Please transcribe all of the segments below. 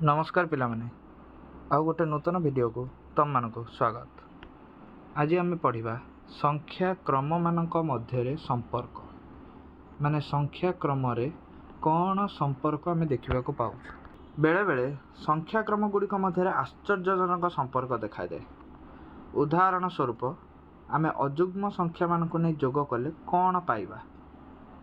नमस्कार पिलामाने आउ गोटे नूतन वीडियो को तुम मानक स्वागत। आज आम पढ़ा संख्या क्रम मानक मध्य संपर्क माने संख्या क्रम रे कौन संपर्क आम देखा पाऊ। बेले बेले संख्या क्रम गुड़िक मध्य आश्चर्यजनक संपर्क देखा जाए। उदाहरण स्वरूप आम अजुग्म संख्या मानक नहीं जोग कले कौन पाइबा।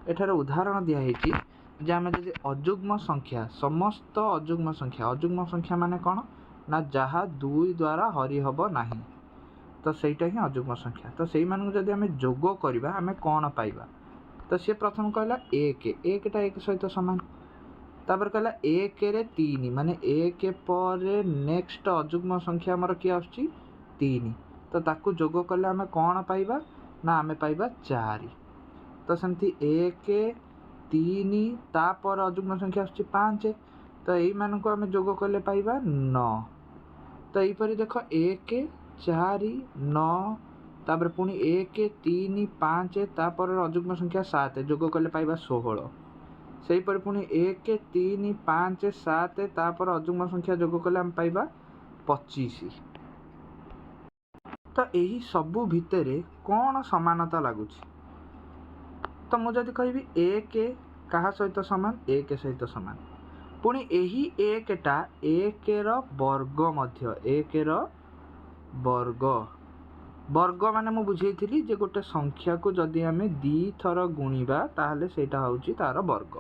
एठार उदाहरण दिखाई जे आम जब अजुग्म संख्या समस्त अजुग्म संख्या माने कौन ना जहाँ दुई द्वारा हरि हब नहीं तो सहीटा ही अजुग्म संख्या। तो से जब आम जोग करवा आम कौन पाइबा। तो सी प्रथम कहला एकटा एक सहित सामान। तापर कहला एक रे तीन माने एक पर नेक्स्ट अजुग्म संख्या आमर किए आसुची तीन। तो ताकू जोग कले आम कौन पाइबा ना आम पाइबा 4। तो सेमती एक तीन तापर अजुग्म संख्या आसुची 5। तो यही मानक आम जोग कले पाइबा 9। तो यहीपरि देख 1 4 9 तापर पुणी 1 3 5 तापर अजुग्म संख्या 7 जोग कले पाइबा 16। सेहीपरि पुणी 1 3 5 7 तापर अजुग्म संख्या जोग कले आम पाइबा 25। तो यही सबू भितर कौन समानता लगुच। तो मुझे कहि एक क्या सहित सामान 1 सहित सामान पुणी यही एकटा 1 वर्ग मध्य 1 वर्ग वर्ग माने मु बुझेइथिली जे गोटे संख्या को जदि आमे दी थर गुणिबा ताहले सेटा होउची तार वर्ग।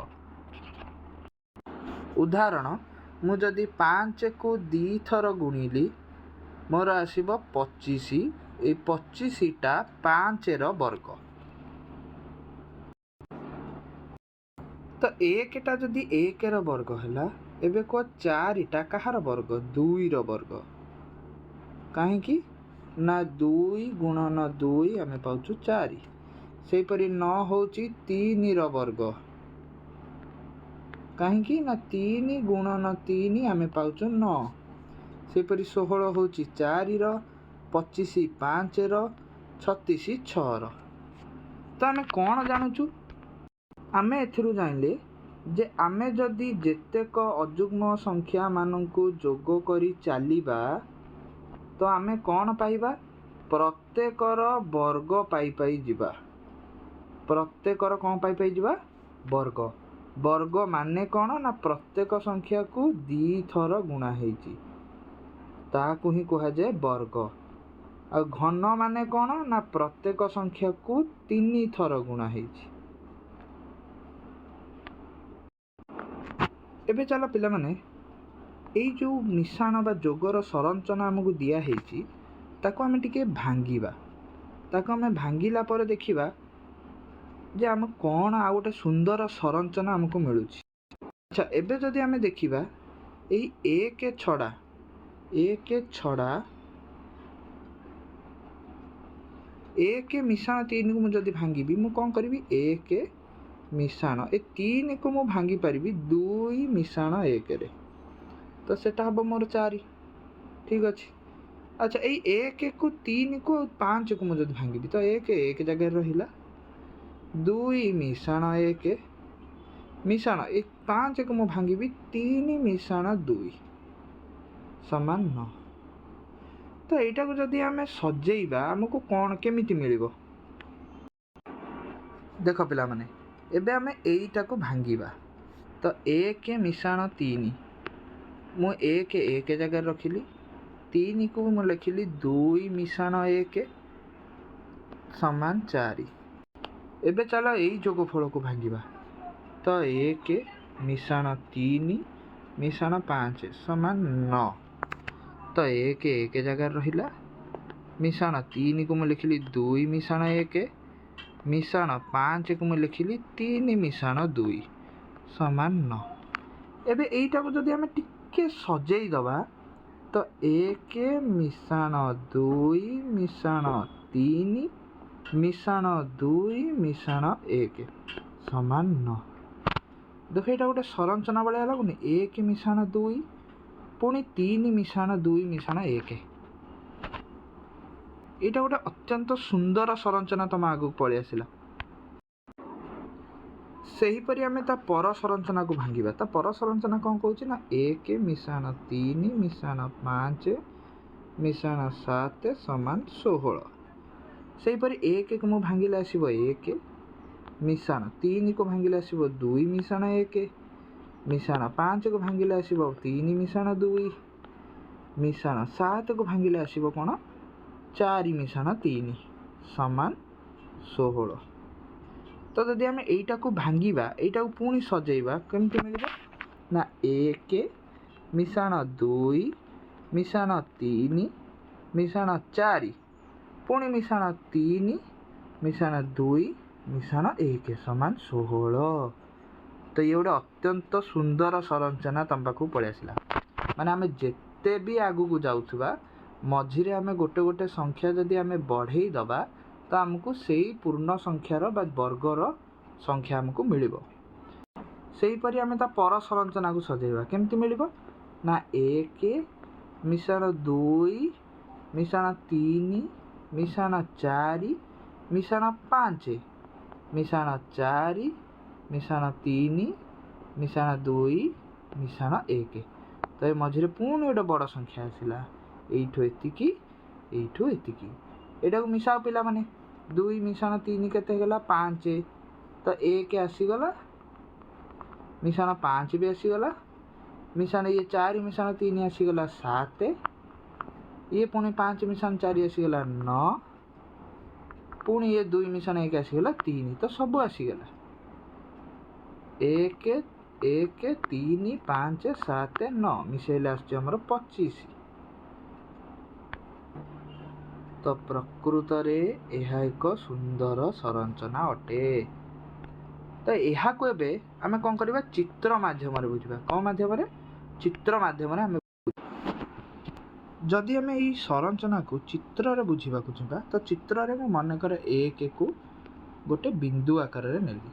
उदाहरण मु जदि 5 को दी थर गुणिली मोर आसीबो 25। ए 25 टा 5 रो वर्ग। तो एकटा जदि 1 रो वर्ग हैला एबे को 4 टा कहार वर्ग 2 रो वर्ग। काहेकि ना 2 गुणन 2 आमे पाउछु 4। सेहीपरि 9 होउची 3 रो वर्ग। काहेकि ना 3 गुणन 3 आमे पाउछु 9। सेहीपरि 16 होउची 4 रो 25 5 रो 36 6 रो। तो आमे कौन जानूचु आमे एथिरु जानिले जे आमे जदि जेतेक अजुग्म संख्या माननकु जोग करी चलिबा तो आमे कौन पाइबा प्रत्येकर वर्ग पाई पाई जिबा। प्रत्येकर कौन पाई पाई जिबा वर्ग। वर्ग माने कौन ना प्रत्येक संख्या को दी थर गुणा हेची ताकू ही कहा जाए वर्ग। आ घन माने कौन ना प्रत्येक संख्या को 3 थर गुणा हेची। एबे चलो पिला माने एई जो मिश्रण बा जोगर संरचना हमकु दिया हेची ताको हमें टिके भांगीबा। ताको हमें भांगीला पर देखिबा जे हम कौन आ गोटे सुंदर संरचना हमकु मिलुची। अच्छा एबे जदि हमें देखिबा एई एक छड़ा एक मिश्रण 3 को मुझे भांगी मु कौन करी एक मिश्रण ए 3 को मु भांगी पारि 2 मिश्रण 1 रे। तो सेटा हम मोर 4 ठीक अच्छे। अच्छा यही 1 को 3 को 5 को मुझे भांगी तो 1 एक जगह रहा 2 मिश्रण 1 मिश्रण 5 को मु भांगी 3 मिश्रण 2 समान 9। तो यहाँ को जदि आम सजेबा आमको कौन केमिति मिलिबो देख पिला माने एबे आमे एईटा को भांगीबा। तो 1 मिश्रण 3 मु 1 एक जगह रखिली 3 को मु लिखिली 2 मिश्रण 1 समान 4। एबे चलो यही जोगफल को भांगीबा। तो 1 मिश्रण 3 मिश्रण 5 समान 9। तो 1 एक जगह रहिला मिश्रण 3 को मु लिखिली 2 मिश्रण 1 मिश्रण 5 को मु लिखिली 3 मिश्रण 2 समान 9। एबे एईटा को जदि हमें टिके सजेई दबा तो 1 मिश्रण 2 मिश्रण 3 मिश्रण 2 मिश्रण 1 समान 9। देख यहाँ गोटे संरचना भाया लगुनि 1 मिश्रण 2 पुणी 3 मिश्रण 2 मिश्रण 1 यहाँ गोटे अत्यंत सुंदर संरचना तुम आगू पलि आसला। ସେହିପରି ଆମେ ତା ପର ସଂରଚନାକୁ ଭାଙ୍ଗିବା। ତା ପର ସଂରଚନା କ'ଣ କହୁଛି ନା 1 ମିଶାଣ 3 ମିଶାଣ 5 ମିଶାଣ 7 ସମାନ 16। ସେହିପରି 1କୁ ମୁଁ ଭାଙ୍ଗିଲେ ଆସିବ 1 ମିଶାଣ 3କୁ ଭାଙ୍ଗିଲେ ଆସିବ 2 ମିଶାଣ 1 ମିଶାଣ 5କୁ ଭାଙ୍ଗିଲେ ଆସିବ 3 ମିଶାଣ 2 ମିଶାଣ 7କୁ ଭାଙ୍ଗିଲେ ଆସିବ କ'ଣ 4 ମିଶାଣ 3 ସମାନ 16। ତ ଯଦି ଆମେ ଏଇଟାକୁ ଭାଙ୍ଗିବା, ଏଇଟାକୁ ପୁଣି ସଜେଇବା, କେମିତି ମିଳିବ ନା 1 ମିଶାଣ 2 ମିଶାଣ 3 ମିଶାଣ 4 ପୁଣି ମିଶାଣ 3 ମିଶାଣ 2 ମିଶାଣ 1 ସମାନ 16। ତ ଇଏ ଗୋଟେ ଅତ୍ୟନ୍ତ ସୁନ୍ଦର ସଂରଚନା ତମ ପାଖକୁ ପଳେଇ ଆସିଲା। ମାନେ ଆମେ ଯେତେ ବି ଆଗକୁ ଯାଉଥିବା ମଝିରେ ଆମେ ଗୋଟେ ଗୋଟେ ସଂଖ୍ୟା ଯଦି ଆମେ ବଢ଼େଇ ଦେବା ତ ଆମକୁ ସେଇ ପୂର୍ଣ୍ଣ ସଂଖ୍ୟାର ବା ବର୍ଗର ସଂଖ୍ୟା ଆମକୁ ମିଳିବ। ସେହିପରି ଆମେ ତା ପର ସଂରଚନାକୁ ସଜେଇବା, କେମିତି ମିଳିବ ନା 1 ମିଶାଣ 2 ମିଶାଣ 3 ମିଶାଣ 4 ମିଶାଣ 5 ମିଶାଣ 4 ମିଶାଣ 3 ମିଶାଣ 2 ମିଶାଣ 1। ତ ଏ ମଝିରେ ପୁଣି ଗୋଟେ ବଡ଼ ସଂଖ୍ୟା ଆସିଲା, ଏଇଠୁ ଏତିକି ଏଇଠୁ ଏତିକି। ଏଇଟାକୁ ମିଶାଅ ପିଲାମାନେ, 2 ମିଶାଣ 3 କେତେ ହେଇଗଲା 5, ତ 1 ଆସିଗଲା, ମିଶାଣ 5 ବି ଆସିଗଲା, ମିଶାଣ ଇଏ 4 ମିଶାଣ 3 ଆସିଗଲା 7, ଇଏ ପୁଣି 5 ମିଶାଣ 4 ଆସିଗଲା 9, ପୁଣି ଇଏ 2 ମିଶାଣ 1 ଆସିଗଲା 3, ତ ସବୁ ଆସିଗଲା 1 1 3 5 7 9 ମିଶାଇଲେ ଆସୁଛି ଆମର 25। ତ ପ୍ରକୃତରେ ଏହା ଏକ ସୁନ୍ଦର ସଂରଚନା ଅଟେ। ତ ଏହାକୁ ଏବେ ଆମେ କ'ଣ କରିବା, ଚିତ୍ର ମାଧ୍ୟମରେ ବୁଝିବା। କ'ଣ ମାଧ୍ୟମରେ? ଚିତ୍ର ମାଧ୍ୟମରେ ଆମେ ଯଦି ଆମେ ଏଇ ସଂରଚନାକୁ ଚିତ୍ରରେ ବୁଝିବାକୁ ଯିବା, ତ ଚିତ୍ରରେ ମୁଁ ମନେକର 1କୁ ଗୋଟେ ବିନ୍ଦୁ ଆକାରରେ ନେଲି,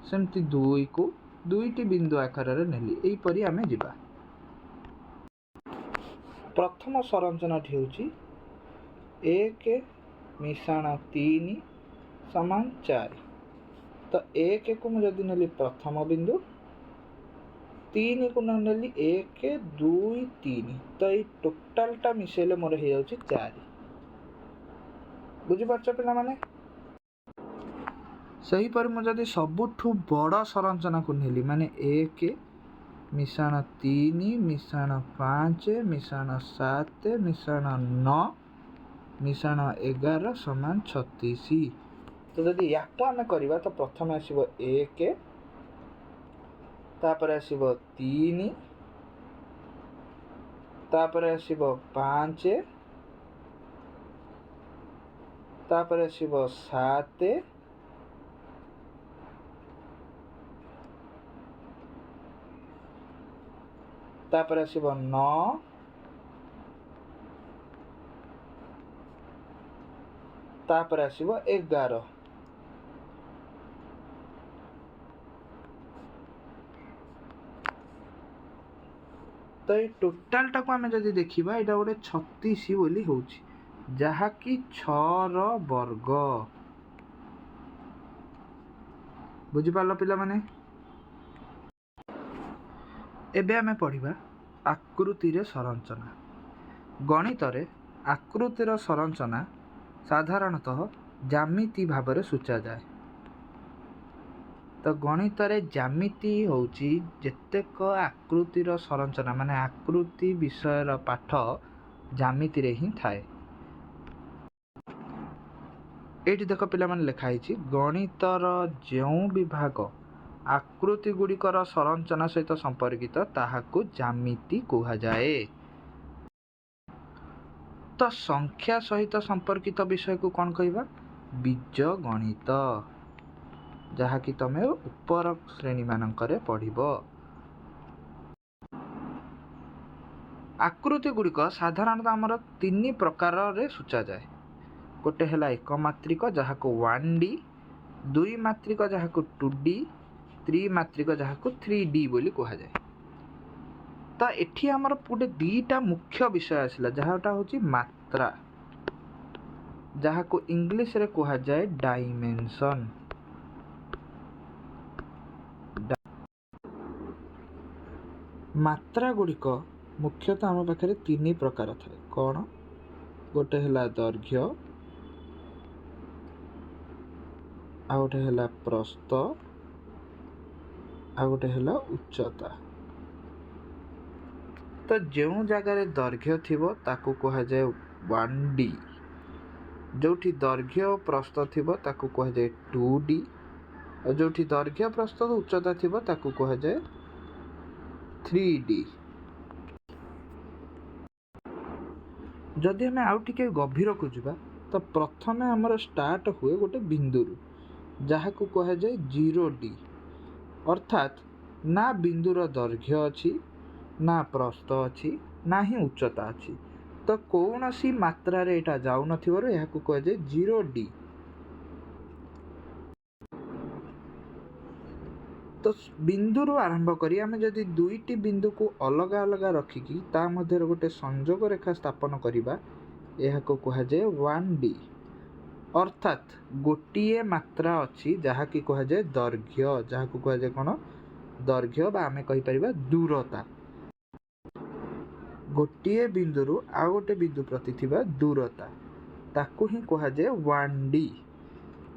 ସେମିତି 2କୁ 2ଟି ବିନ୍ଦୁ ଆକାରରେ ନେଲି, ଏହିପରି ଆମେ ଯିବା। ପ୍ରଥମ ସଂରଚନାଟି ହେଉଛି 1 ମିଶାଣ 3 ସମାନ 4। ତ 1କୁ ମୁଁ ଯଦି ନେଲି ପ୍ରଥମ ବିନ୍ଦୁ, 3କୁ ନ ନେଲି 1 2 3, ତ ଏଇ ଟୋଟାଲଟା ମିଶାଇଲେ ମୋର ହେଇଯାଉଛି 4। ବୁଝିପାରୁଛ ପିଲାମାନେ? ସେହିପରି ମୁଁ ଯଦି ସବୁଠୁ ବଡ଼ ସଂରଚନାକୁ ନେଲି, ମାନେ 1 ମିଶାଣ 3 ମିଶାଣ 5 ମିଶାଣ 7 ମିଶାଣ 9 ମିଶାଣ 11 ସମାନ 36। ତ ଯଦି ୟାକୁ ଆମେ କରିବା ତ ପ୍ରଥମେ ଆସିବ 1, ତାପରେ ଆସିବ 3, ତାପରେ ଆସିବ 5, ତାପରେ ଆସିବ 7, ତାପରେ ଆସିବ 9, ତାପରେ ଆସିବ 11। ତ ଏଇ ଟୋଟାଲଟାକୁ ଆମେ ଯଦି ଦେଖିବା, ଏଇଟା ଗୋଟେ 36 ବୋଲି ହେଉଛି, ଯାହାକି 6ର ବର୍ଗ। ବୁଝିପାରିଲ ପିଲାମାନେ? ଏବେ ଆମେ ପଢ଼ିବା ଆକୃତିରେ ସଂରଚନା। ଗଣିତରେ ଆକୃତିର ସଂରଚନା ସାଧାରଣତଃ ଜ୍ୟାମିତି ଭାବରେ ସୂଚାଯାଏ। ତ ଗଣିତରେ ଜ୍ୟାମିତି ହେଉଛି ଯେତେକ ଆକୃତିର ସଂରଚନା, ମାନେ ଆକୃତି ବିଷୟର ପାଠ ଜ୍ୟାମିତିରେ ହିଁ ଥାଏ। ଏଇଠି ଦେଖ ପିଲାମାନେ ଲେଖା ହେଇଛି, ଗଣିତର ଯେଉଁ ବିଭାଗ ଆକୃତି ଗୁଡ଼ିକର ସଂରଚନା ସହିତ ସମ୍ପର୍କିତ ତାହାକୁ ଜ୍ୟାମିତି କୁହାଯାଏ। ତ ସଂଖ୍ୟା ସହିତ ସମ୍ପର୍କିତ ବିଷୟକୁ କ'ଣ କହିବା? ବୀଜଗଣିତ, ଯାହାକି ତମେ ଉପର ଶ୍ରେଣୀମାନଙ୍କରେ ପଢ଼ିବ। ଆକୃତି ଗୁଡ଼ିକ ସାଧାରଣତଃ ଆମର 3 ପ୍ରକାରରେ ସୂଚାଯାଏ। ଗୋଟେ ହେଲା ଏକମାତ୍ରିକ, ଯାହାକୁ 1D, 2 ମାତ୍ରିକ ଯାହାକୁ 2D, ତ୍ରିମାତ୍ରିକ ଯାହାକୁ 3D ବୋଲି କୁହାଯାଏ। ତ ଏଠି ଆମର ଗୋଟେ 2ଟା ମୁଖ୍ୟ ବିଷୟ ଆସିଲା, ଯାହାଟା ହେଉଛି ମାତ୍ରା, ଯାହାକୁ ଇଂଲିଶରେ କୁହାଯାଏ ଡାଇମେନସନ୍। ମାତ୍ରା ଗୁଡ଼ିକ ମୁଖ୍ୟତଃ ଆମ ପାଖରେ ତିନି ପ୍ରକାର ଥାଏ। କ'ଣ? ଗୋଟେ ହେଲା ଦୈର୍ଘ୍ୟ, ଆଉ ଗୋଟେ ହେଲା ପ୍ରସ୍ଥ, ଆଉ ଗୋଟେ ହେଲା ଉଚ୍ଚତା। ତ ଯେଉଁ ଜାଗାରେ ଦୈର୍ଘ୍ୟ ଥିବ ତାକୁ କୁହାଯାଏ 1D, ଯେଉଁଠି ଦୈର୍ଘ୍ୟ ଓ ପ୍ରସ୍ଥ ଥିବ ତାକୁ କୁହାଯାଏ 2D, ଆଉ ଯେଉଁଠି ଦୈର୍ଘ୍ୟ ପ୍ରସ୍ଥ ଓ ଉଚ୍ଚତା ଥିବ ତାକୁ କୁହାଯାଏ 3D। ଯଦି ଆମେ ଆଉ ଟିକେ ଗଭୀରକୁ ଯିବା ତ ପ୍ରଥମେ ଆମର ଷ୍ଟାର୍ଟ ହୁଏ ଗୋଟେ ବିନ୍ଦୁରୁ, ଯାହାକୁ କୁହାଯାଏ 0D। ଅର୍ଥାତ୍ ନା ବିନ୍ଦୁର ଦୈର୍ଘ୍ୟ ଅଛି, ନା ପ୍ରସ୍ଥ ଅଛି, ନା ହିଁ ଉଚ୍ଚତା ଅଛି। ତ କୌଣସି ମାତ୍ରାରେ ଏଇଟା ଯାଉନଥିବାରୁ ଏହାକୁ କୁହାଯାଏ 0D। ତ ବିନ୍ଦୁରୁ ଆରମ୍ଭ କରି ଆମେ ଯଦି ଦୁଇଟି ବିନ୍ଦୁକୁ ଅଲଗା ଅଲଗା ରଖିକି ତା ମଧ୍ୟରେ ଗୋଟେ ସଂଯୋଗ ରେଖା ସ୍ଥାପନ କରିବା, ଏହାକୁ କୁହାଯାଏ 1D। ଅର୍ଥାତ୍ ଗୋଟିଏ ମାତ୍ରା ଅଛି ଯାହାକି କୁହାଯାଏ ଦୈର୍ଘ୍ୟ, ଯାହାକୁ କୁହାଯାଏ କ'ଣ? ଦୈର୍ଘ୍ୟ, ବା ଆମେ କହିପାରିବା ଦୂରତା। ଗୋଟିଏ ବିନ୍ଦୁରୁ ଆଉ ଗୋଟେ ବିନ୍ଦୁ ପ୍ରତି ଥିବା ଦୂରତା, ତାକୁ ହିଁ କୁହାଯାଏ 1D।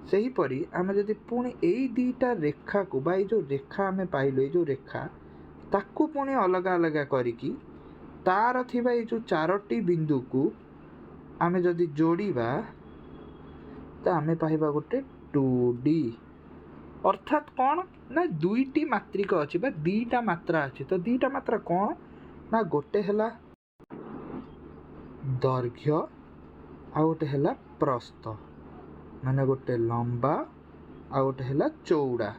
ସେହିପରି ଆମେ ଯଦି ପୁଣି ଏଇ ଦୁଇଟା ରେଖାକୁ, ବା ଏଇ ଯେଉଁ ରେଖା ଆମେ ପାଇଲୁ, ଏଇ ଯେଉଁ ରେଖା, ତାକୁ ପୁଣି ଅଲଗା ଅଲଗା କରିକି ତାର ଥିବା ଏଇ ଯେଉଁ 4ଟି ବିନ୍ଦୁକୁ ଆମେ ଯଦି ଯୋଡ଼ିବା ତ ଆମେ ପାଇବା ଗୋଟେ 2D। ଅର୍ଥାତ୍ କ'ଣ? ନା ଦୁଇଟି ମାତ୍ରିକ ଅଛି ବା ଦୁଇଟା ମାତ୍ରା ଅଛି। ତ ଦୁଇଟା ମାତ୍ରା କ'ଣ? ନା ଗୋଟେ ହେଲା ଦୈର୍ଘ୍ୟ, ଆଉ ଗୋଟେ ହେଲା ପ୍ରସ୍ଥ, ମାନେ ଗୋଟେ ଲମ୍ବା ଆଉ ଗୋଟେ ହେଲା ଚଉଡ଼ା।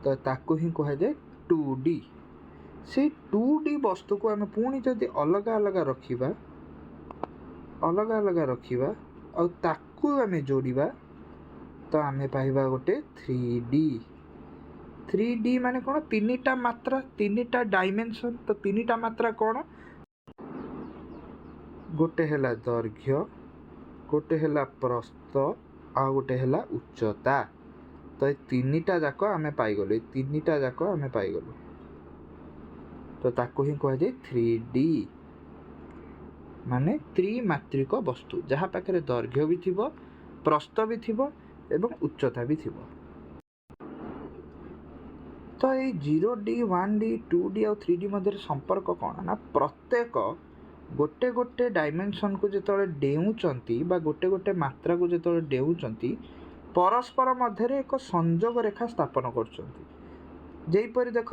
ତ ତାକୁ ହିଁ କୁହାଯାଏ 2D। ସେଇ 2D ବସ୍ତୁକୁ ଆମେ ପୁଣି ଯଦି ଅଲଗା ଅଲଗା ରଖିବା ଆଉ ତାକୁ ଆମେ ଯୋଡ଼ିବା ତ ଆମେ ପାଇବା ଗୋଟେ 3D। 3D ମାନେ କ'ଣ? ତିନିଟା ମାତ୍ରା, ତିନିଟା ଡାଇମେନସନ୍। ତ ତିନିଟା ମାତ୍ରା କ'ଣ? ଗୋଟେ ହେଲା ଦୈର୍ଘ୍ୟ, ଗୋଟେ ହେଲା ପ୍ରସ୍ଥ, ଆଉ ଗୋଟେ ହେଲା ଉଚ୍ଚତା। ତ ଏ ତିନିଟା ଯାକ ଆମେ ପାଇଗଲୁ। ତ ତାକୁ ହିଁ କୁହାଯାଏ 3D, ମାନେ ତ୍ରିମାତ୍ରିକ ବସ୍ତୁ, ଯାହା ପାଖରେ ଦୈର୍ଘ୍ୟ ବି ଥିବ, ପ୍ରସ୍ଥ ବି ଥିବ ଏବଂ ଉଚ୍ଚତା ବି ଥିବ। ତ ଏଇ 0D, 1D, 2D ଆଉ 3D ମଧ୍ୟରେ ସମ୍ପର୍କ କ'ଣ? ନା ପ୍ରତ୍ୟେକ ଗୋଟେ ଗୋଟେ ଡାଇମେନସନ୍କୁ ଯେତେବେଳେ ଡେଉଁଛନ୍ତି ବା ଗୋଟେ ଗୋଟେ ମାତ୍ରାକୁ ଯେତେବେଳେ ଡେଉଁଛନ୍ତି, ପରସ୍ପର ମଧ୍ୟରେ ଏକ ସଂଯୋଗ ରେଖା ସ୍ଥାପନ କରୁଛନ୍ତି। ଯେପରି ଦେଖ,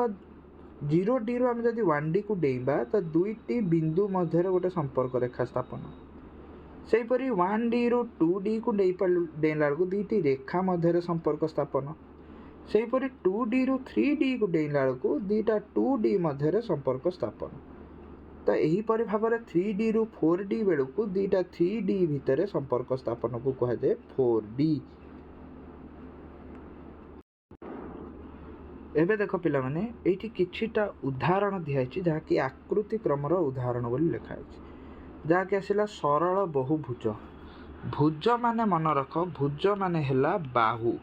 0Dରୁ ଆମେ ଯଦି 1Dକୁ ଡେଇଁବା ତ ଦୁଇଟି ବିନ୍ଦୁ ମଧ୍ୟରେ ଗୋଟେ ସମ୍ପର୍କ ରେଖା ସ୍ଥାପନ। ସେହିପରି 1Dରୁ 2Dକୁ ଡେଇଁଲା ବେଳକୁ ଦୁଇଟି ରେଖା ମଧ୍ୟରେ ସମ୍ପର୍କ ସ୍ଥାପନ। ସେହିପରି 2Dରୁ 3Dକୁ ଡେଇଁଲା ବେଳକୁ ଦୁଇଟା 2D ମଧ୍ୟରେ ସମ୍ପର୍କ ସ୍ଥାପନ। ତ ଏହିପରି ଭାବରେ 3Dରୁ 4D ବେଳକୁ ଦୁଇଟା 3D ଭିତରେ ସମ୍ପର୍କ ସ୍ଥାପନକୁ କୁହାଯାଏ 4D। ଏବେ ଦେଖ ପିଲାମାନେ, ଏଇଠି କିଛିଟା ଉଦାହରଣ ଦିଆହେଇଛି ଯାହାକି ଆକୃତି କ୍ରମର ଉଦାହରଣ ବୋଲି ଲେଖାହେଇଛି। ଯାହାକି ଆସିଲା ସରଳ ବହୁଭୁଜ। ଭୁଜ ମାନେ ମନେ ରଖ, ଭୁଜ ମାନେ ହେଲା ବାହୁ,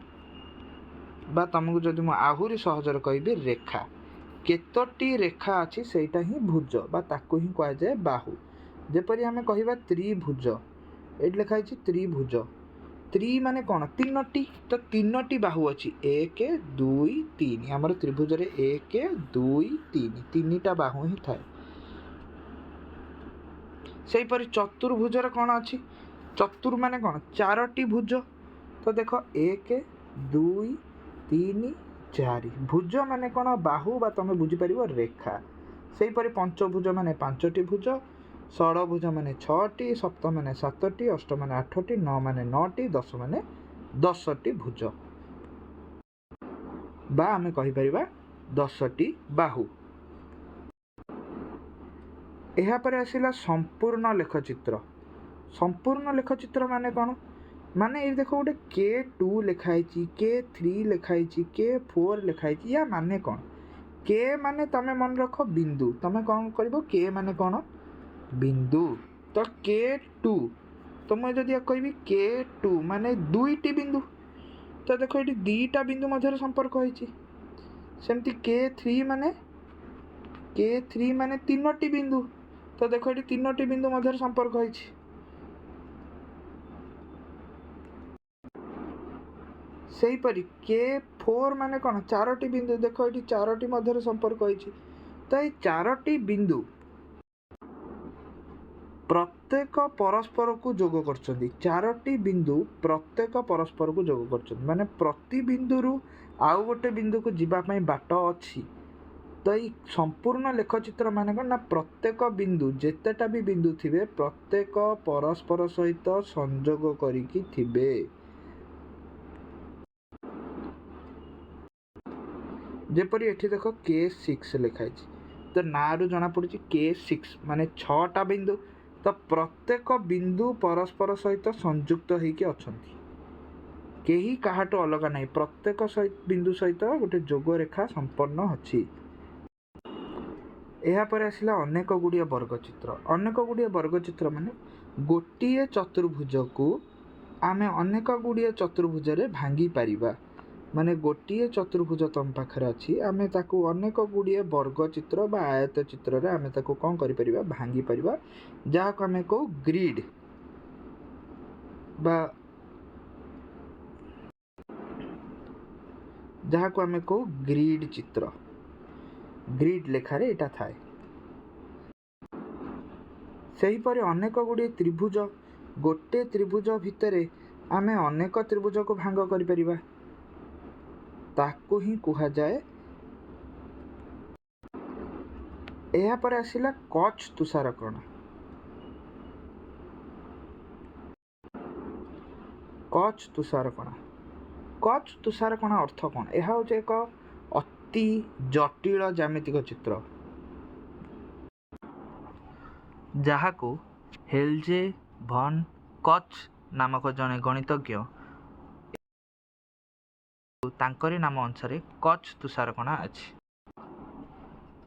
ବା ତମକୁ ଯଦି ମୁଁ ଆହୁରି ସହଜରେ କହିବି ରେଖା। କେତୋଟି ରେଖା ଅଛି ସେଇଟା ହିଁ ଭୁଜ, ବା ତାକୁ ହିଁ କୁହାଯାଏ ବାହୁ। ଯେପରି ଆମେ କହିବା ତ୍ରିଭୁଜ, ଏଇଠି ଲେଖା ହେଇଛି ତ୍ରିଭୁଜ। ତ୍ରି ମାନେ କ'ଣ? ତିନୋଟି। ତ ତିନୋଟି ବାହୁ ଅଛି, 1 2 3। ଆମର ତ୍ରିଭୁଜରେ 1 2 3 ତିନିଟା ବାହୁ ହିଁ ଥାଏ। ସେହିପରି ଚତୁର୍ଭୁଜରେ କ'ଣ ଅଛି? ଚତୁର୍ ମାନେ କ'ଣ? 4ଟି ଭୁଜ। ତ ଦେଖ 1 2 3 4। ଭୁଜ ମାନେ କ'ଣ? ବାହୁ, ବା ତମେ ବୁଝିପାରିବ ରେଖା। ସେହିପରି ପଞ୍ଚଭୁଜ ମାନେ 5ଟି ଭୁଜ, ଷଡ଼ଭୁଜ ମାନେ 6ଟି, ସପ୍ତ ମାନେ 7ଟି, ଅଷ୍ଟ ମାନେ 8ଟି, 9 ମାନେ 9ଟି, 10 ମାନେ 10ଟି ଭୁଜ, ବା ଆମେ କହିପାରିବା 10ଟି ବାହୁ। ଏହାପରେ ଆସିଲା ସମ୍ପୂର୍ଣ୍ଣ ଲେଖଚିତ୍ର। ସମ୍ପୂର୍ଣ୍ଣ ଲେଖଚିତ୍ର ମାନେ କ'ଣ? ମାନେ ଏଇ ଦେଖ ଗୋଟେ K2 ଲେଖା ହେଇଛି, K3 ଲେଖା ହେଇଛି, K4 ଲେଖା ହେଇଛି। ୟା ମାନେ କ'ଣ? K ମାନେ ତମେ ମନେ ରଖ ବିନ୍ଦୁ। ତମେ କ'ଣ କରିବ? K ମାନେ କ'ଣ? ବିନ୍ଦୁ। ତ K2, ତ ମୁଁ ଯଦି କହିବି K2 ମାନେ ଦୁଇଟି ବିନ୍ଦୁ, ତ ଦେଖ ଏଠି ଦୁଇଟା ବିନ୍ଦୁ ମଧ୍ୟରେ ସମ୍ପର୍କ ହେଇଛି। ସେମିତି K3 ମାନେ K3 माने तीनोटी बिंदु। तो देखो ये तीनोटी बिंदु मध्य संपर्क होइछि। सेही परी K4 माने कौन चारोटी बिंदु। देखो ये चारोटी मध्य संपर्क होइछि। तो ये चारोटी बिंदु प्रत्येक परस्पर को जोग करछन्ती। चारोटी बिंदु प्रत्येक परस्पर को जोग करछन्ती माने प्रति बिंदु रु आउ गोटे बिंदु को जीवा पई बाट अछि। तो ये संपूर्ण लेखचित्र माने कौन ना प्रत्येक बिंदु जेतेटा भी बिंदु थिबे प्रत्येक परस्पर सहित संयोग करिकी थिबे। जेपरी एठी देखो K6 लिखाई। तो नारू जना पड़ुछि K6 माने 6टा बिंदु। तो प्रत्येक बिंदु परस्पर सहित संयुक्त होइके अछंती। केही काहाटो अलग नाही। प्रत्येक बिंदु सहित गोटे जोग रेखा संपन्न अछि। एहा पर आसिला अनेक गुड़िया वर्गचित्र। अनेक गुड़िया वर्गचित्र माने गोटिए चतुर्भुज को आमे अनेक गुड़िया चतुर्भुज रे भांगी पारिबा। माने गोटिए चतुर्भुज तम पाखरे अछि आमे ताकू अनेक गुड़िए वर्गचित्र बा आयत चित्र रे आमे ताकू कोन करि परिबा भांगी परिबा। जहा को आमे को ग्रिड बा जहा को आमे को ग्रिड चित्र ग्रिड लेखारे एटा थाए। सही परे अनेक गुड़िए त्रिभुज गोटे त्रिभुज भितरे आमे अनेक त्रिभुज को भांग करि परिबा। ताकू ही कुहा जाए। एहा पर आसिला कच तुषारकण। कच तुषारकण कच तुषारकण अर्थ कौन। यह हूँ एक अति जटिल ज्यामितिक चित्र जहाँ को हेल्जे भन कच नामक जड़े गणितज्ञ तांकरी नाम अनुसार कच तुषारकणा अछि।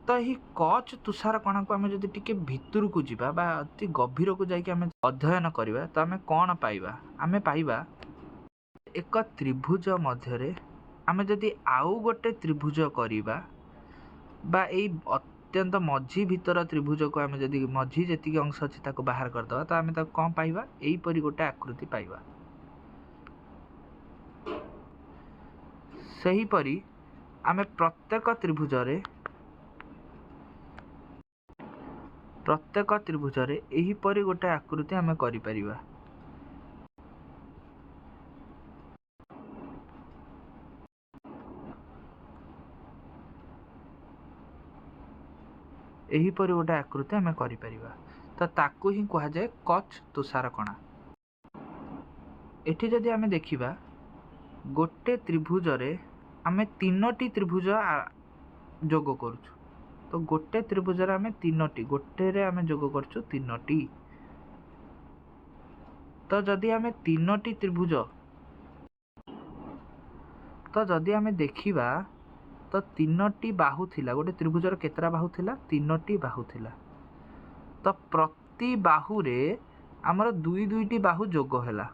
तो यही कच तुषारकणा को आम जदि टिके भितर को जीवा बा अति गभीर को जाइके आम अध्ययन करवा तो आम कौन पाइबा। आम पाइबा एक त्रिभुज मध्यरे आमे जदि आउ गोटे त्रिभुज करिबा बा एई अत्यंत मझी भीतर त्रिभुज को आमे जदि मझी जेतिक अंश अछि ताको बाहर कर दवा तो आमे ताको कोन पाइबा एई परि गोटे आकृति पाइबा। सही परि आमे प्रत्येक त्रिभुज रे एही परि गोटे आकृति आमे करि परिबा। एही परि गोटे आकृति आमे करि परिबा। तो ताकू ही कहा जाए कच तुषारकणा। एठी जदि आमे देखिबा गोटे त्रिभुज रे आमे तीनोटी त्रिभुज जोग करूछु। तो गोटे त्रिभुज रे आमे तीनोटी गोटे रे आमे जोग करछु तीनोटी। तो जदि आमे तीनोटी त्रिभुज तो जदि आमे देखिबा तो तीनोटी बाहु थिला। गोटे त्रिभुज रे केतरा बाहु थिला तीनोटी बाहु थिला। तो प्रति बाहु रे हमर दुई दुईटी बाहु जोग हैला।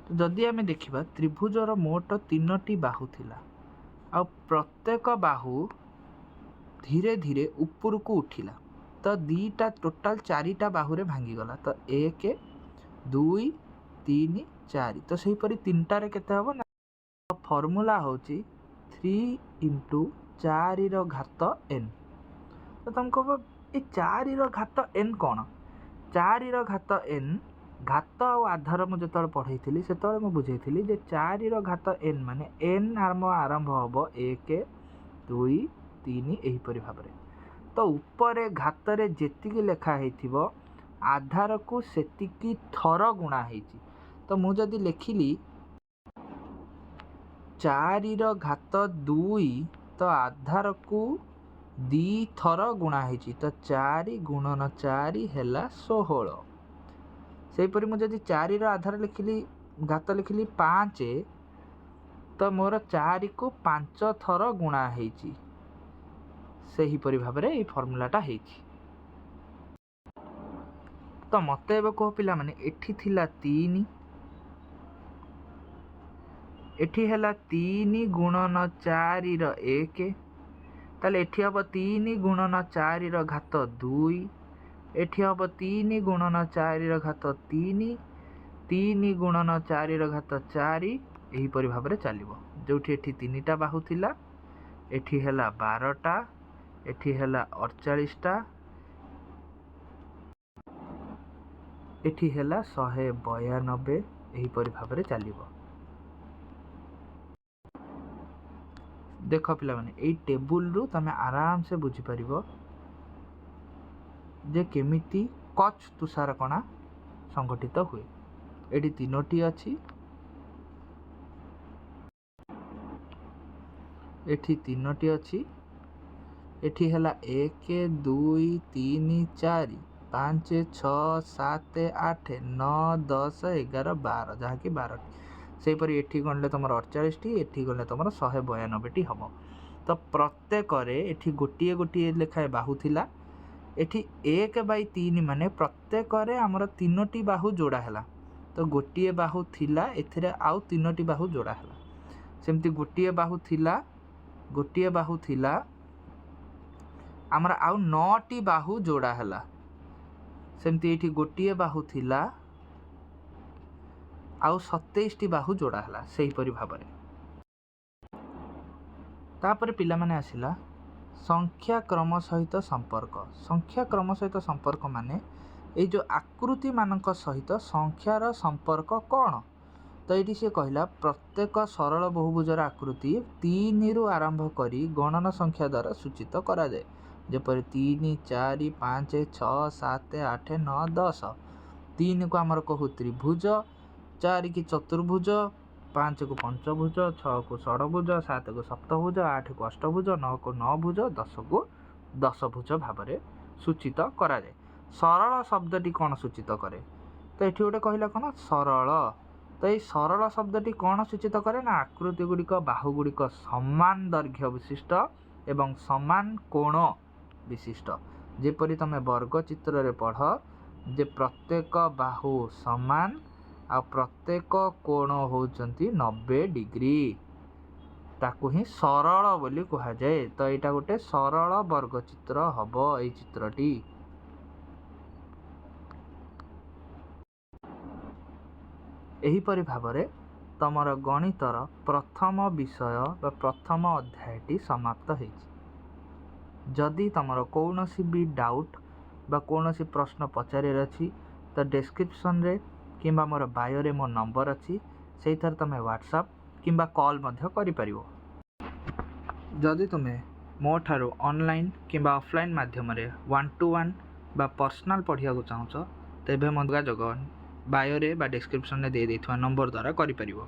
तो जदि आमे देखिबा त्रिभुज रो मोट तीनोटी बाहु थिला आ प्रत्येक बाहु धीरे धीरे ऊपर को उठिला। तो दीटा टोटाल चारिटा बाहु रे भांगी गला। तो 1 2 3 4 तो सही परी तीनटा रे केते हबो ना फॉर्मूला होची 3 * 4 रो घात n। तो तुमको ए 4 रो घात n कोन 4 रो घात n घात और आधार मु जतल पढैथिली सेतले मु बुझैथिली जे 4 रो घात n माने n आरंभ हबो 1 2 3 एही परि भाबरे। तो ऊपर घात रे जेतिकी लेखा हेथिबो आधार को सेतिकी थर गुणा हेची। तो मु जदि लेखिली 4 रो घात 2 तो आधार को दी थर गुणा हेची। तो 4 गुणन 4 हैला 16। सेही परि मु जदि 4 रो आधार लिखिली घात लिखिली 5 तो मोर 4 को 5 थर गुणा हेची। सही परि भाबरे ए फार्मूलाटा हेची। तो मते एबे को पिला माने एठी थिला 3 एठी हैला 3 गुणन 4 ର 1 ताले एठी हबो 3 गुणन 4 ର घात 2 एठी हबो 3 गुणन 4 ର घात 3 3 गुणन 4 ର घात 4 एही परि भाबरे चलिबो जोठी एठी 3टा बाहु थिला एठी हैला 12टा एठी हैला 48टा एठी हैला 192 एही परि भाबरे चलिबो। देख पिला माने एई टेबुल रु तमे आराम से बुझी परिबो जे केमिति कच तुषार कणा संगठित हुए। एठी तीनोटी अछि एठी तीनोटी अछि एठी हला 1 2 3 4 5 6 7 8 9 10 11 12 जहा कि 12 से परि एठी गणले तमर 48 टी एठी गणले तमर 192 टी हबो। तो प्रत्येक रे एठी गोटिए गोटिए लेखाए बाहु थिला एठी 1/3 माने प्रत्येक रे हमर तीनोटी बाहु जोड़ा हला तो गोटिए बाहु थिला एथिरे आउ तीनोटी बाहु जोड़ा हला सेमति गोटिए बाहु थिला हमरा आउ 9टी बाहु जोड़ा हला सेमति एठी गोटिए बाहु थिला आउ 27 टी बाहु जोड़ा हला सेही परि भाबरे। तापर पिला माने आसिला संख्या क्रम सहित संपर्क माने ए जो आकृति मानक सहित संख्यार संपर्क कौन तो ये से कहला प्रत्येक सरल बहुभुजर आकृति 3 रु आरंभ करी गणन संख्या द्वारा सूचित करा जाए जेपरि 3 4 5 6 7 8 9 10 3 को आमर कहू त्रिभुज 4 की चतुर्भुज 5 को पंचभुज 6 को षडभुज 7 को सप्तभुज 8 को अष्टभुज 9 को नवभुज 10 को दशभुज भावरे सूचित करा जाए। सरल शब्दटी कौन सूचित करे तो ये गोटे कहला कौन सरल तो ये सरल शब्दटी कौन सूचित करे ना आकृति गुड़िक बाहु गुड़िक समान दैर्घ्य विशिष्ट एवं समान कोण विशिष्ट जेपरि तमे वर्ग चित्र रे पढ़ जे प्रत्येक बाहु समान आ प्रत्येक कोण होउचंती 90 डिग्री ताकू ही सरल बोली कहा जाए। तो यहाँ गोटे सरल वर्ग चित्र हबो एई चित्रटी। एही परि भावरे तमर गणितर प्रथम विषय बा प्रथम अध्यायटी समाप्त होइछि। जदि तमर कौनसी भी डाउट बा कौनसी प्रश्न पचारे अछि तो डिस्क्रिप्शन रे किंबा मोर बायो रे मो नंबर अछि सेही थर तमे व्हाट्सएप किंबा कॉल मध्य करि परिबो। जदि तुमे मो ठारो ऑनलाइन किंबा ऑफलाइन माध्यम रे 1-to-1 बा पर्सनल पढ़िया को चाहछ तेबे मन जोगाजोग बायो रे बा डिस्क्रिप्शन रे दे देथवा नंबर द्वारा करि परिबो।